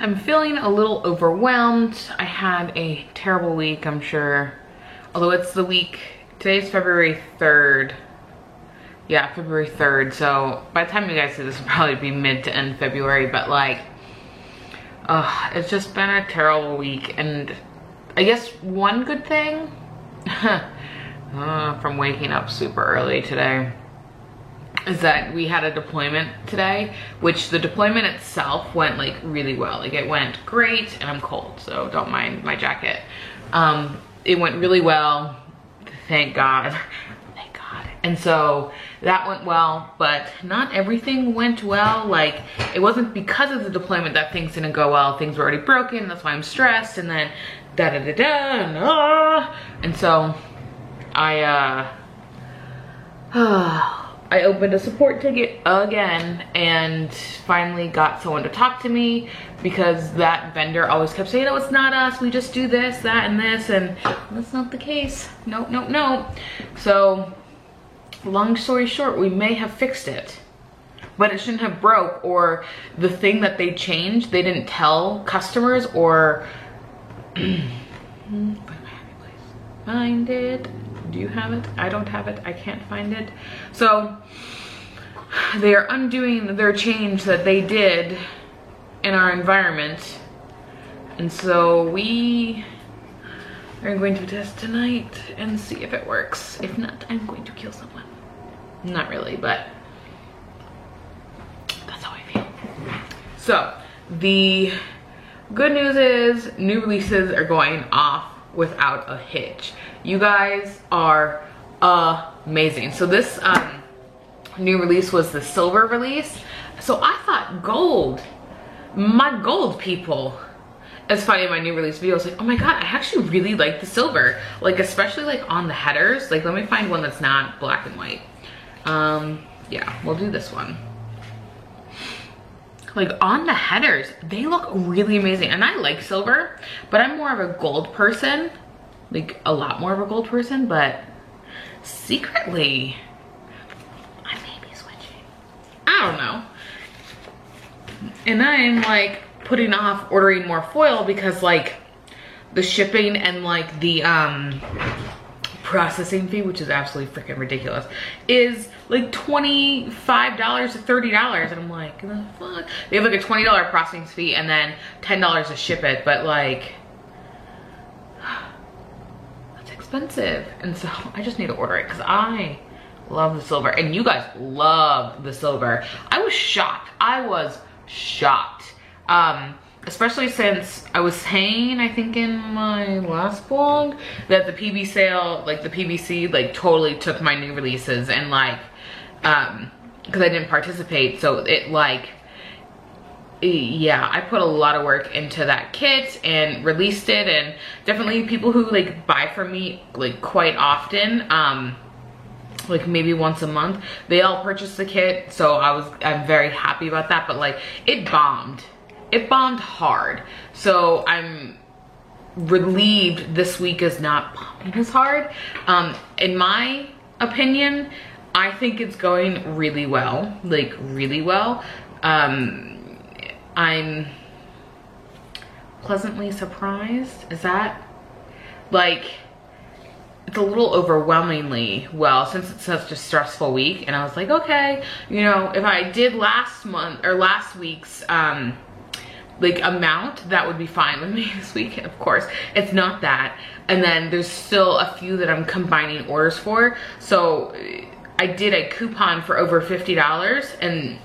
I'm feeling a little overwhelmed. I had a terrible week, I'm sure. Although it's the week, today's February 3rd. Yeah, February 3rd. So by the time you guys see this, will probably be mid to end February. But like, it's just been a terrible week. And I guess one good thing from waking up super early today is that we had a deployment today, which the deployment itself went like really well. Like it went great, and I'm cold, so don't mind my jacket. It went really well, thank God, thank God. And so that went well, but not everything went well. Like it wasn't because of the deployment that things didn't go well. Things were already broken, that's why I'm stressed, and then and so I opened a support ticket again and finally got someone to talk to me, because that vendor always kept saying, oh, it's not us, we just do this, that, and this, and that's not the case. Nope, nope, nope. So long story short, we may have fixed it, but it shouldn't have broke, or the thing that they changed, they didn't tell customers, or find it. Do you have it? I don't have it. I can't find it. So they are undoing their change that they did in our environment. And so we are going to test tonight and see if it works. If not, I'm going to kill someone. Not really, but that's how I feel. So the good news is new releases are going off without a hitch. You guys are amazing. So this new release was the silver release. So I thought gold, my gold people. It's funny, in my new release video, I was like, oh my God, I actually really like the silver. Like, especially like on the headers. Like, let me find one that's not black and white. Yeah, we'll do this one. Like on the headers, they look really amazing. And I like silver, but I'm more of a gold person. Like a lot more of a gold person, but secretly, I may be switching. I don't know. And I'm like putting off ordering more foil because like the shipping and like the processing fee, which is absolutely freaking ridiculous, is like $25 to $30. And I'm like, the fuck? They have like a $20 processing fee and then $10 to ship it, but like, that's expensive. And so I just need to order it because I love the silver and you guys love the silver. I was shocked. I was shocked. Especially since I was saying, I think in my last blog, that the PB sale, like the PBC, like totally took my new releases and like, because I didn't participate. So it like, yeah, I put a lot of work into that kit and released it, and definitely people who like buy from me like quite often, like maybe once a month, they all purchase the kit. So I'm very happy about that, but like it bombed. It bombed hard. So I'm relieved this week is not bombing as hard. In my opinion, I think it's going really well, like really well. I'm pleasantly surprised. Is that like, it's a little overwhelmingly well since it's such a stressful week. And I was like, okay, you know, if I did last month or last week's like amount, that would be fine with me this week. Of course, it's not that. And then there's still a few that I'm combining orders for. So I did a coupon for over $50, and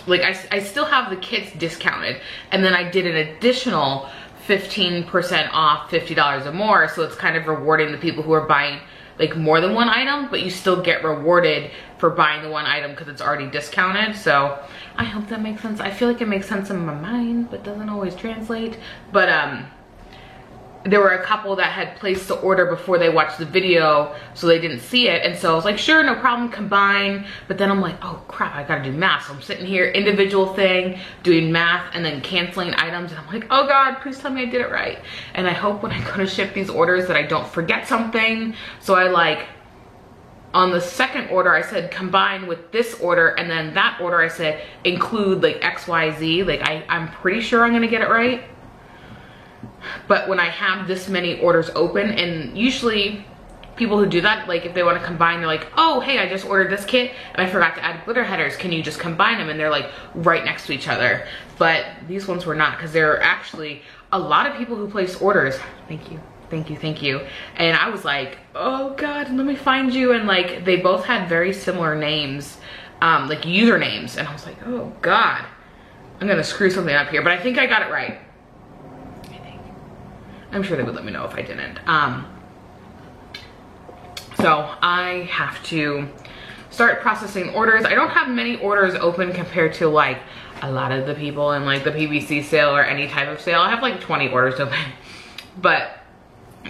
like I still have the kits discounted. And then I did an additional 15% off $50 or more. So it's kind of rewarding the people who are buying like more than one item, but you still get rewarded for buying the one item because it's already discounted. So I hope that makes sense. I feel like it makes sense in my mind, but doesn't always translate. But there were a couple that had placed the order before they watched the video, so they didn't see it. And so I was like, sure, no problem, combine. But then I'm like, oh crap, I gotta do math. So I'm sitting here, individual thing, doing math, and then canceling items. And I'm like, oh God, please tell me I did it right. And I hope when I go to ship these orders that I don't forget something. So I like on the second order, I said combine with this order, and then that order I said include like XYZ. Like I'm pretty sure I'm gonna get it right. But when I have this many orders open, and usually people who do that, like if they want to combine, they're like, oh, hey, I just ordered this kit and I forgot to add glitter headers. Can you just combine them? And they're like right next to each other. But these ones were not, because there are actually a lot of people who place orders. Thank you. Thank you, thank you. And I was like, oh God, let me find you. And like, they both had very similar names, like usernames. And I was like, oh God, I'm gonna screw something up here. But I think I got it right. I think. I'm sure they would let me know if I didn't. So I have to start processing orders. I don't have many orders open compared to like a lot of the people in like the PVC sale or any type of sale. I have like 20 orders open. But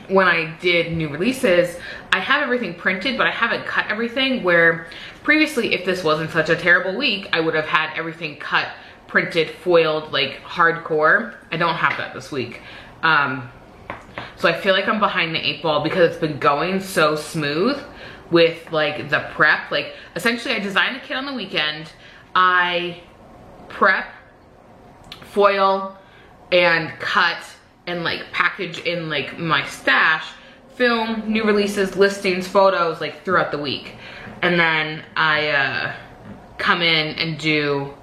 when I did new releases, I have everything printed, but I haven't cut everything, where previously, if this wasn't such a terrible week, I would have had everything cut, printed, foiled, like hardcore. I don't have that this week. So I feel like I'm behind the 8 ball because it's been going so smooth with like the prep. Like essentially I designed the kit on the weekend. I prep, foil, and cut and like package in like my stash, film new releases, listings, photos like throughout the week. And then I come in and do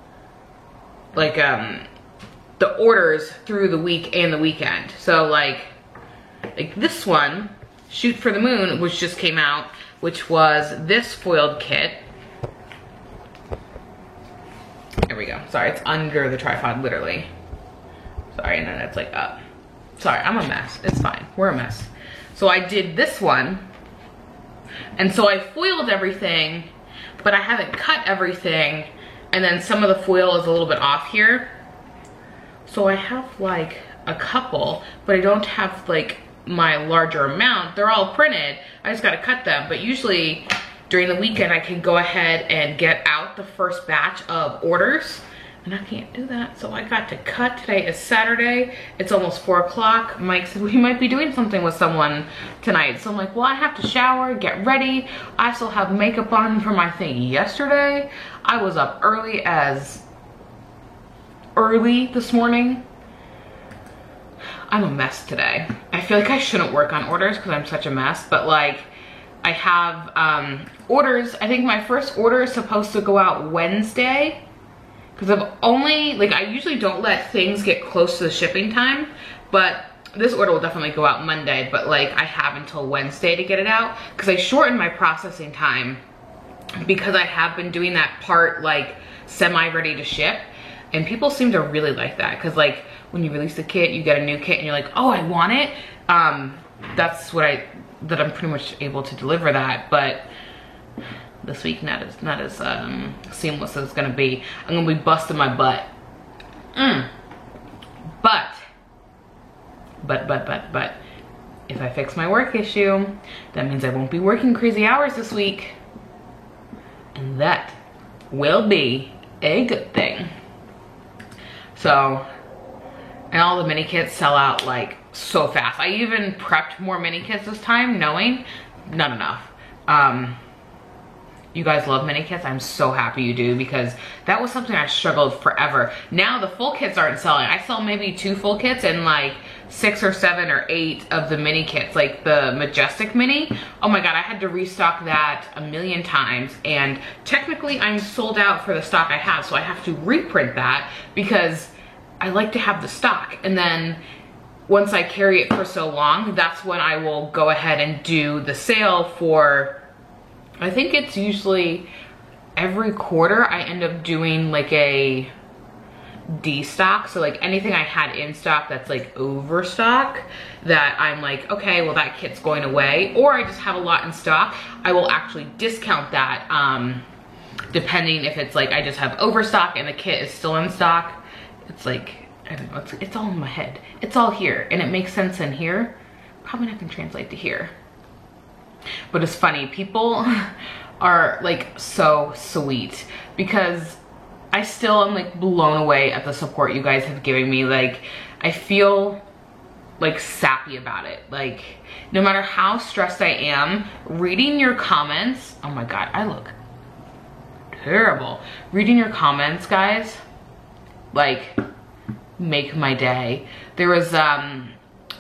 like the orders through the week and the weekend. So like this one, Shoot for the Moon, which just came out, which was this foiled kit. There we go. Sorry, it's under the tripod, literally. Sorry, and then it's like up. Sorry, I'm a mess. It's fine. We're a mess. So I did this one. And so I foiled everything, but I haven't cut everything. And then some of the foil is a little bit off here. So I have like a couple, but I don't have like my larger amount. They're all printed. I just gotta cut them. But usually during the weekend, I can go ahead and get out the first batch of orders. And I can't do that, so I got to cut. Today is Saturday. It's almost 4 o'clock. Mike said we might be doing something with someone tonight. So I'm like, well, I have to shower, get ready. I still have makeup on for my thing yesterday. I was up early this morning. I'm a mess today. I feel like I shouldn't work on orders because I'm such a mess, but like I have orders. I think my first order is supposed to go out Wednesday. Because I've only, like I usually don't let things get close to the shipping time, but this order will definitely go out Monday, but like I have until Wednesday to get it out because I shortened my processing time because I have been doing that part like semi-ready to ship, and people seem to really like that because like when you release the kit, you get a new kit and you're like, oh, I want it. That's what I'm pretty much able to deliver that, but this week not as seamless as it's gonna be. I'm gonna be busting my butt. But if I fix my work issue, that means I won't be working crazy hours this week, and that will be a good thing. So, and all the mini kits sell out like so fast. I even prepped more mini kits this time, knowing not enough. You guys love mini kits. I'm so happy you do, because that was something I struggled forever. Now the full kits aren't selling. I sell maybe 2 full kits and like 6 or 7 or 8 of the mini kits, like the Majestic Mini. Oh my God, I had to restock that a million times, and technically I'm sold out for the stock I have, so I have to reprint that because I like to have the stock. And then once I carry it for so long, that's when I will go ahead and do the sale for, I think it's usually every quarter I end up doing like a destock. So like anything I had in stock that's like overstock, that I'm like, okay, well that kit's going away, or I just have a lot in stock, I will actually discount that depending if it's like I just have overstock and the kit is still in stock. It's like, I don't know, it's all in my head. It's all here and it makes sense in here. Probably not gonna translate to here. But it's funny, people are like so sweet, because I still am like blown away at the support you guys have given me. Like I feel like sappy about it. Like no matter how stressed I am, reading your comments, oh my God, I look terrible. Reading your comments, guys, like make my day. There was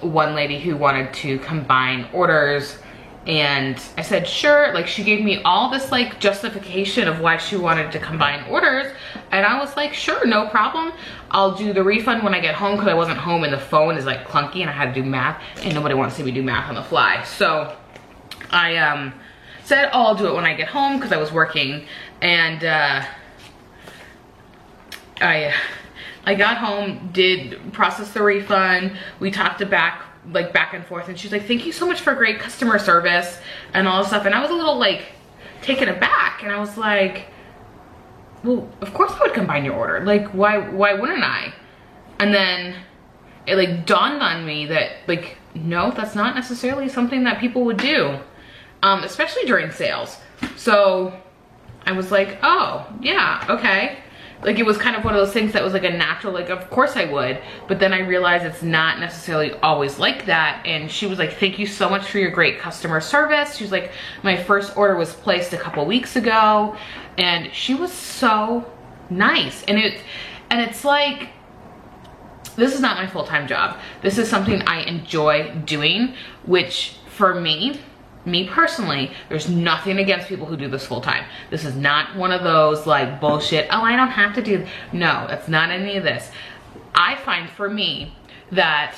one lady who wanted to combine orders, and I said sure. Like she gave me all this like justification of why she wanted to combine orders, and I was like sure, no problem. I'll do the refund when I get home, because I wasn't home and the phone is like clunky and I had to do math, and nobody wants to see me do math on the fly. So I said, oh, I'll do it when I get home, because I was working. And I got home, did process the refund. We talked back and forth, and she's like, thank you so much for great customer service and all this stuff. And I was a little like taken aback, and I was like, well, of course I would combine your order. Like why wouldn't I? And then it like dawned on me that like, no, that's not necessarily something that people would do, especially during sales. So I was like, oh yeah, okay. Like it was kind of one of those things that was like a natural, like of course I would, but then I realized it's not necessarily always like that. And she was like, thank you so much for your great customer service. She was like, my first order was placed a couple weeks ago, and she was so nice. And it's like, this is not my full-time job. This is something I enjoy doing, which for me personally, there's nothing against people who do this full time. This is not one of those like bullshit, oh, I don't have to do, no, it's not any of this. I find for me that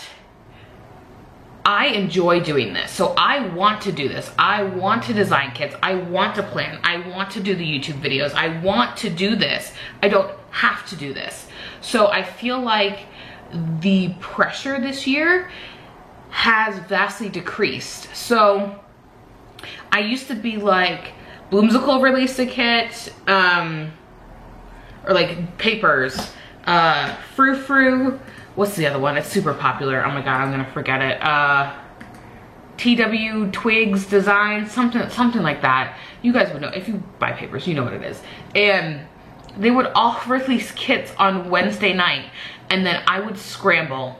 I enjoy doing this. So I want to do this. I want to design kits. I want to plan. I want to do the YouTube videos. I want to do this. I don't have to do this. So I feel like the pressure this year has vastly decreased. So I used to be like, Bloomsicle released a kit, or like Papers, Frou Frou, what's the other one? It's super popular. Oh my God, I'm gonna forget it. TW Twigs Design, something like that. You guys would know, if you buy Papers, you know what it is. And they would all release kits on Wednesday night, and then I would scramble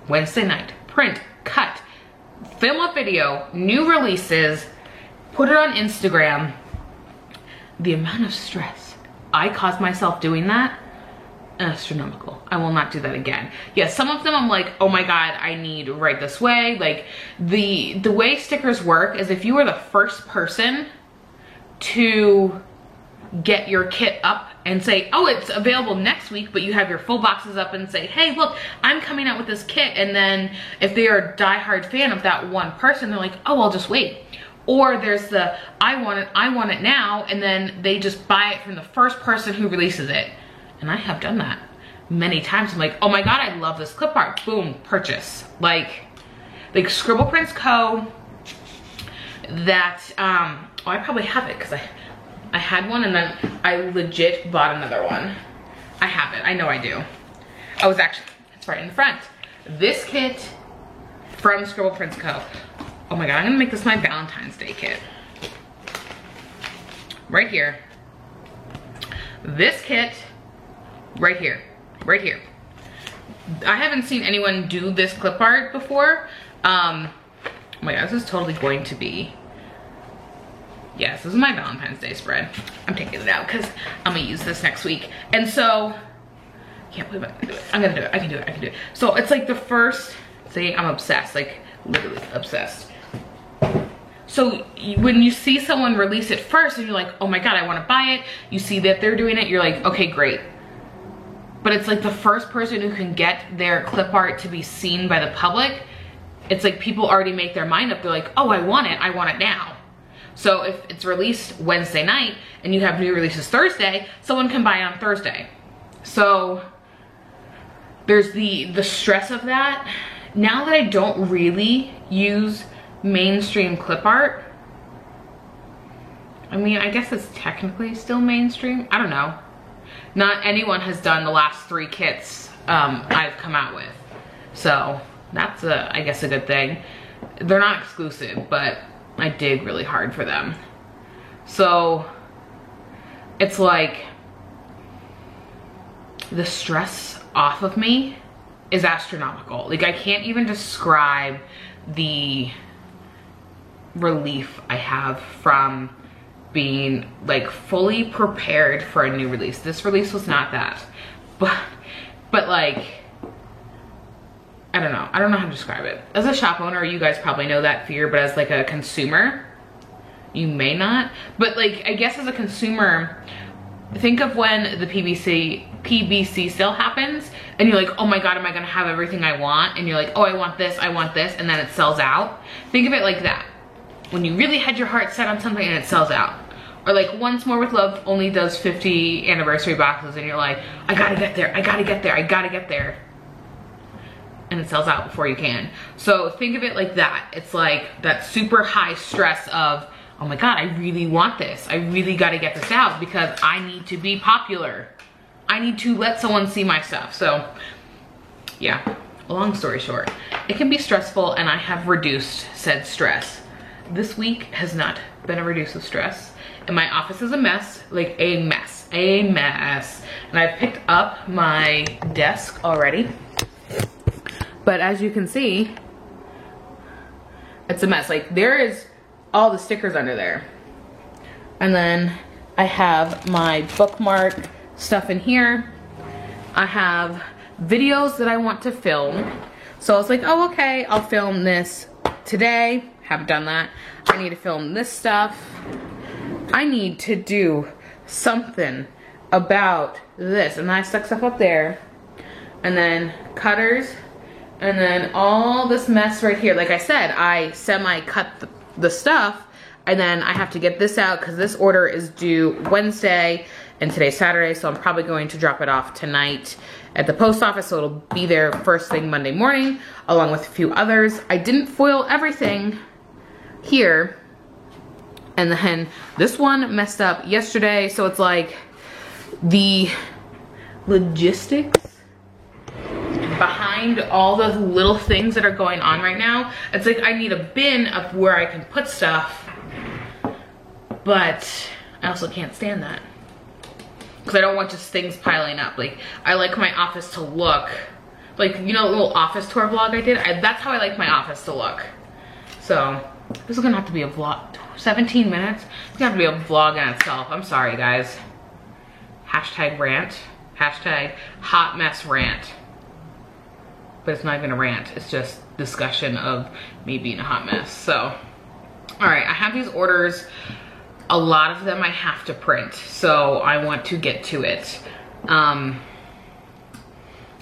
Wednesday night, print, cut, film a video, new releases, put it on Instagram. The amount of stress I caused myself doing that, astronomical. I will not do that again. Yeah, some of them I'm like, oh my God, I need right this way. Like the way stickers work is if you are the first person to get your kit up and say, oh, it's available next week, but you have your full boxes up and say, hey, look, I'm coming out with this kit. And then if they are a diehard fan of that one person, they're like, oh, I'll just wait. Or there's the, I want it now. And then they just buy it from the first person who releases it. And I have done that many times. I'm like, oh my God, I love this clip art. Boom, purchase. Like Scribble Prints Co. That, oh, I probably have it because I had one and then I legit bought another one. I have it, I know I do. I was actually, it's right in the front. This kit from Scribble Prints Co. Oh my God, I'm gonna make this my Valentine's Day kit. Right here. This kit, right here, right here. I haven't seen anyone do this clip art before. Oh my God, this is totally going to be, yes, this is my Valentine's Day spread. I'm taking it out because I'm gonna use this next week. And so, can't believe I can do it. I'm gonna do it, I can do it, I can do it. So it's like the first, see, I'm obsessed, like literally obsessed. So when you see someone release it first and you're like, oh my God, I wanna buy it. You see that they're doing it, you're like, okay, great. But it's like the first person who can get their clip art to be seen by the public, it's like people already make their mind up. They're like, oh, I want it now. So if it's released Wednesday night and you have new releases Thursday, someone can buy it on Thursday. So there's the stress of that. Now that I don't really use mainstream clip art, I mean, I guess it's technically still mainstream. I don't know. Not anyone has done the last 3 kits I've come out with. So that's I guess a good thing. They're not exclusive, but I dig really hard for them. So it's like the stress off of me is astronomical. Like I can't even describe the relief I have from being like fully prepared for a new release. This release was not that, but like, I don't know how to describe it. As a shop owner, you guys probably know that fear, but as like a consumer, you may not. But like, I guess as a consumer, think of when the PBC sale happens and you're like, oh my God, am I gonna have everything I want? And you're like, oh, I want this, and then it sells out. Think of it like that. When you really had your heart set on something and it sells out. Or like Once More With Love only does 50 anniversary boxes and you're like, I gotta get there, I gotta get there, I gotta get there. And it sells out before you can. So think of it like that. It's like that super high stress of, oh my God, I really want this. I really gotta get this out because I need to be popular. I need to let someone see my stuff. So yeah, long story short, it can be stressful and I have reduced said stress. This week has not been a reduce of stress. And my office is a mess, like a mess. And I've picked up my desk already. But as you can see, it's a mess. Like there is all the stickers under there. And then I have my bookmark stuff in here. I have videos that I want to film. So I was like, oh, okay, I'll film this today. Haven't done that. I need to film this stuff. I need to do something about this. And then I stuck stuff up there. And then cutters. And then all this mess right here. Like I said, I semi-cut the stuff. And then I have to get this out because this order is due Wednesday. And today's Saturday. So I'm probably going to drop it off tonight at the post office. So it'll be there first thing Monday morning. Along with a few others. I didn't foil everything here. And then this one messed up yesterday. So it's like the logistics behind all the little things that are going on right now. It's like I need a bin of where I can put stuff. But I also can't stand that. Because I don't want just things piling up. Like I like my office to look like, you know, the little office tour vlog I did? That's how I like my office to look. So this is gonna have to be a vlog. 17 minutes? It's gonna have to be a vlog in itself. I'm sorry, guys. Hashtag rant. Hashtag hot mess rant. But it's not even a rant. It's just discussion of me being a hot mess. So, all right, I have these orders. A lot of them I have to print. So I want to get to it.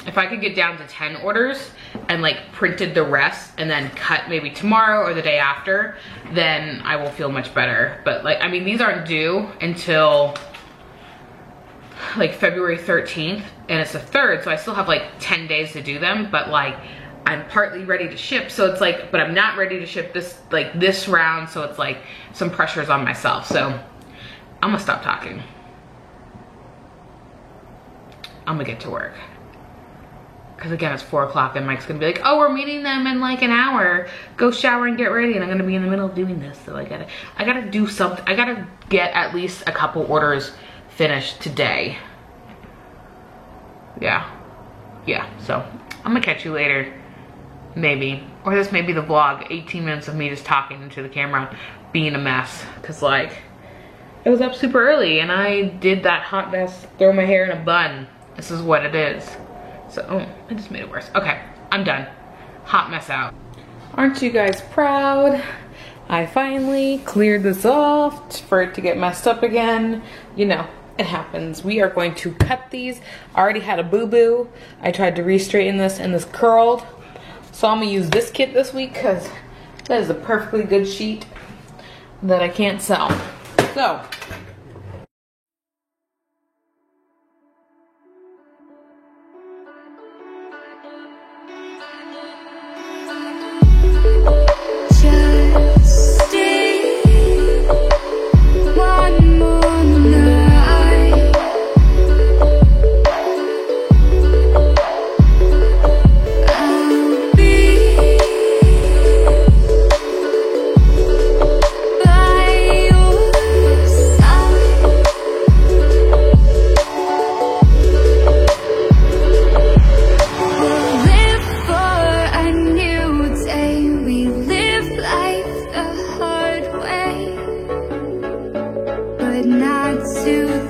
If I could get down to 10 orders and like printed the rest and then cut maybe tomorrow or the day after, then I will feel much better. But like, I mean, these aren't due until like February 13th and it's the 3rd. So I still have like 10 days to do them, but like I'm partly ready to ship. So it's like, but I'm not ready to ship this, like this round. So it's like some pressures on myself. So I'm gonna stop talking. I'm gonna get to work. Because again, it's 4 o'clock and Mike's gonna be like, oh, we're meeting them in like an hour. Go shower and get ready. And I'm gonna be in the middle of doing this. So I gotta do something. I gotta get at least a couple orders finished today. Yeah. So I'm gonna catch you later. Maybe. Or this may be the vlog. 18 minutes of me just talking into the camera, being a mess. Cause like, I was up super early and I did that hot mess, throw my hair in a bun. This is what it is. So, oh, I just made it worse. Okay, I'm done. Hot mess out. Aren't you guys proud? I finally cleared this off for it to get messed up again. You know, it happens. We are going to cut these. I already had a boo-boo. I tried to re-straighten this and this curled. So I'm gonna use this kit this week because that is a perfectly good sheet that I can't sell. So, to